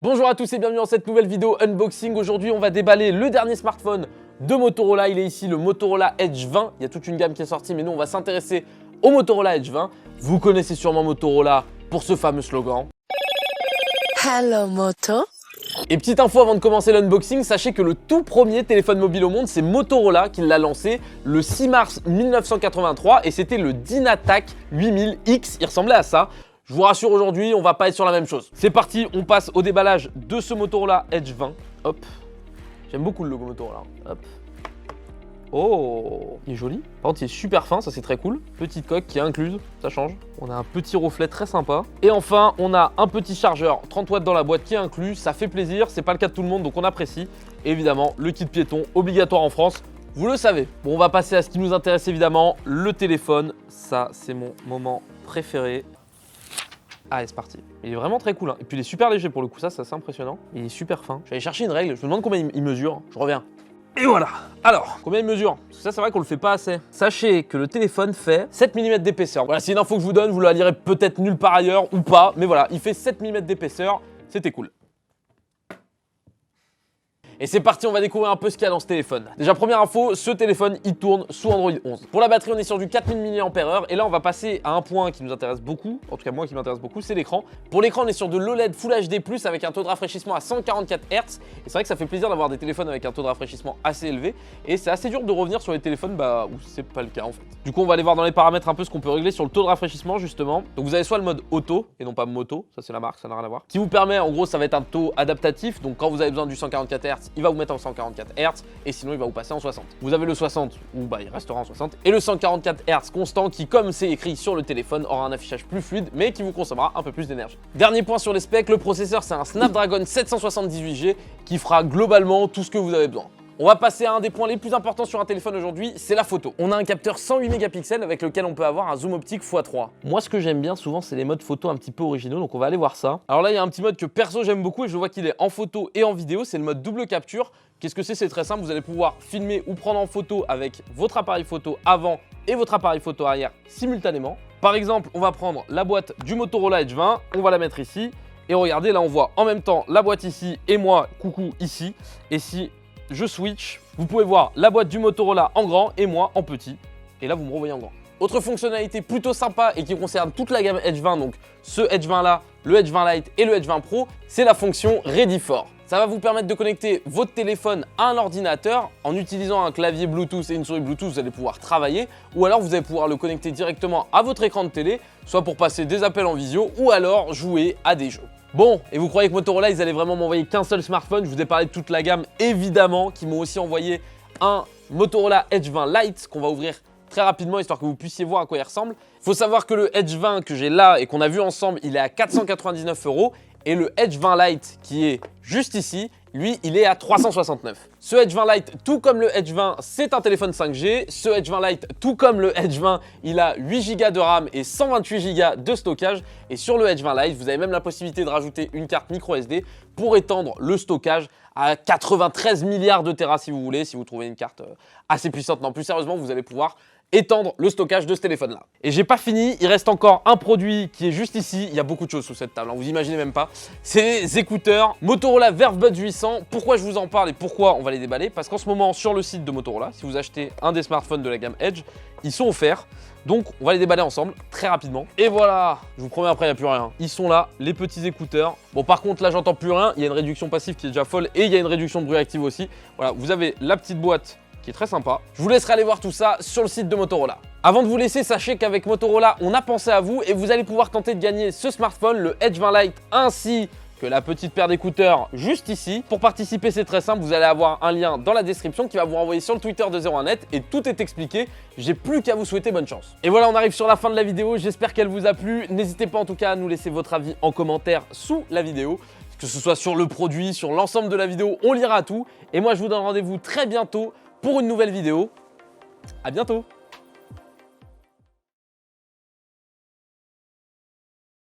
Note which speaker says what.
Speaker 1: Bonjour à tous et bienvenue dans cette nouvelle vidéo unboxing. Aujourd'hui, on va déballer le dernier smartphone de Motorola. Il est ici, le Motorola Edge 20. Il y a toute une gamme qui est sortie, mais nous, on va s'intéresser au Motorola Edge 20. Vous connaissez sûrement Motorola pour ce fameux slogan.
Speaker 2: Hello Moto.
Speaker 1: Et petite info avant de commencer l'unboxing, sachez que le tout premier téléphone mobile au monde, c'est Motorola qui l'a lancé le 6 mars 1983 et c'était le Dynatac 8000X. Il ressemblait à ça. Je vous rassure, aujourd'hui, on va pas être sur la même chose. C'est parti, on passe au déballage de ce Motorola Edge 20. Hop. J'aime beaucoup le logo Motorola. Hop. Oh, il est joli. Par contre, il est super fin, ça c'est très cool. Petite coque qui est incluse, ça change. On a un petit reflet très sympa. Et enfin, on a un petit chargeur 30 watts dans la boîte qui est inclus. Ça fait plaisir, c'est pas le cas de tout le monde, donc on apprécie. Et évidemment, le kit piéton, obligatoire en France. Vous le savez. Bon, on va passer à ce qui nous intéresse évidemment, le téléphone. Ça, c'est mon moment préféré. Allez, c'est parti. Il est vraiment très cool, hein. Et puis il est super léger pour le coup, ça c'est assez impressionnant. Il est super fin. Je vais aller chercher une règle, je me demande combien il mesure. Je reviens. Et voilà. Alors, combien il mesure? Parce que ça, c'est vrai qu'on le fait pas assez. Sachez que le téléphone fait 7 mm d'épaisseur. Voilà, c'est une info que je vous donne, vous la lirez peut-être nulle part ailleurs ou pas, mais voilà, il fait 7 mm d'épaisseur, c'était cool. Et c'est parti, on va découvrir un peu ce qu'il y a dans ce téléphone. Déjà, première info, ce téléphone, il tourne sous Android 11. Pour la batterie, on est sur du 4000 mAh. Et là, on va passer à un point qui nous intéresse beaucoup. En tout cas, moi qui m'intéresse beaucoup, c'est l'écran. Pour l'écran, on est sur de l'OLED Full HD+, avec un taux de rafraîchissement à 144 Hz. Et c'est vrai que ça fait plaisir d'avoir des téléphones avec un taux de rafraîchissement assez élevé. Et c'est assez dur de revenir sur les téléphones où c'est pas le cas en fait. Du coup, on va aller voir dans les paramètres un peu ce qu'on peut régler sur le taux de rafraîchissement, justement. Donc, vous avez soit le mode auto, et non pas moto, ça c'est la marque, ça n'a rien à voir. Qui vous permet, en gros, ça va être un taux adaptatif. Donc, quand vous avez besoin du 144 Hz, il va vous mettre en 144 Hz et sinon il va vous passer en 60. Vous avez le 60 où il restera en 60 et le 144 Hz constant qui, comme c'est écrit sur le téléphone, aura un affichage plus fluide mais qui vous consommera un peu plus d'énergie. Dernier point sur les specs, le processeur c'est un Snapdragon 778G qui fera globalement tout ce que vous avez besoin. On va passer à un des points les plus importants sur un téléphone aujourd'hui, c'est la photo. On a un capteur 108 mégapixels avec lequel on peut avoir un zoom optique x3. Moi, ce que j'aime bien souvent, c'est les modes photo un petit peu originaux, donc on va aller voir ça. Alors là, il y a un petit mode que perso j'aime beaucoup et je vois qu'il est en photo et en vidéo, c'est le mode double capture. Qu'est-ce que c'est? C'est très simple, vous allez pouvoir filmer ou prendre en photo avec votre appareil photo avant et votre appareil photo arrière simultanément. Par exemple, on va prendre la boîte du Motorola Edge 20, on va la mettre ici et regardez, là on voit en même temps la boîte ici et moi, coucou, ici. Et si je switch, vous pouvez voir la boîte du Motorola en grand et moi en petit. Et là, vous me revoyez en grand. Autre fonctionnalité plutôt sympa et qui concerne toute la gamme Edge 20, donc ce Edge 20 là, le Edge 20 Lite et le Edge 20 Pro, c'est la fonction Ready For. Ça va vous permettre de connecter votre téléphone à un ordinateur en utilisant un clavier Bluetooth et une souris Bluetooth, vous allez pouvoir travailler ou alors vous allez pouvoir le connecter directement à votre écran de télé, soit pour passer des appels en visio ou alors jouer à des jeux. Bon, et vous croyez que Motorola, ils allaient vraiment m'envoyer qu'un seul smartphone? Je vous ai parlé de toute la gamme, évidemment, qui m'ont aussi envoyé un Motorola Edge 20 Lite qu'on va ouvrir très rapidement, histoire que vous puissiez voir à quoi il ressemble. Il faut savoir que le Edge 20 que j'ai là et qu'on a vu ensemble, il est à 499 €. Et le Edge 20 Lite qui est juste ici, lui, il est à 369. Ce Edge 20 Lite, tout comme le Edge 20, c'est un téléphone 5G. Ce Edge 20 Lite, tout comme le Edge 20, il a 8 Go de RAM et 128 Go de stockage. Et sur le Edge 20 Lite, vous avez même la possibilité de rajouter une carte micro SD pour étendre le stockage à 93 milliards de Tera si vous voulez, si vous trouvez une carte assez puissante. Non, plus sérieusement, vous allez pouvoir étendre le stockage de ce téléphone là. Et j'ai pas fini, il reste encore un produit qui est juste ici. Il y a beaucoup de choses sous cette table, hein, vous imaginez même pas. C'est les écouteurs Motorola Verve Buds 800. Pourquoi je vous en parle et pourquoi on va les déballer? Parce qu'en ce moment sur le site de Motorola, si vous achetez un des smartphones de la gamme Edge, ils sont offerts. Donc on va les déballer ensemble très rapidement. Et voilà, je vous promets, après il n'y a plus rien. Ils sont là, les petits écouteurs. Bon, par contre là j'entends plus rien, il y a une réduction passive qui est déjà folle et il y a une réduction de bruit active aussi. Voilà, vous avez la petite boîte qui est très sympa. Je vous laisserai aller voir tout ça sur le site de Motorola. Avant de vous laisser, sachez qu'avec Motorola, on a pensé à vous et vous allez pouvoir tenter de gagner ce smartphone, le Edge 20 Lite, ainsi que la petite paire d'écouteurs juste ici. Pour participer, c'est très simple, vous allez avoir un lien dans la description qui va vous renvoyer sur le Twitter de 01net et tout est expliqué. J'ai plus qu'à vous souhaiter bonne chance. Et voilà, on arrive sur la fin de la vidéo, j'espère qu'elle vous a plu. N'hésitez pas en tout cas à nous laisser votre avis en commentaire sous la vidéo. Que ce soit sur le produit, sur l'ensemble de la vidéo, on lira tout. Et moi, je vous donne rendez-vous très bientôt pour une nouvelle vidéo. À bientôt!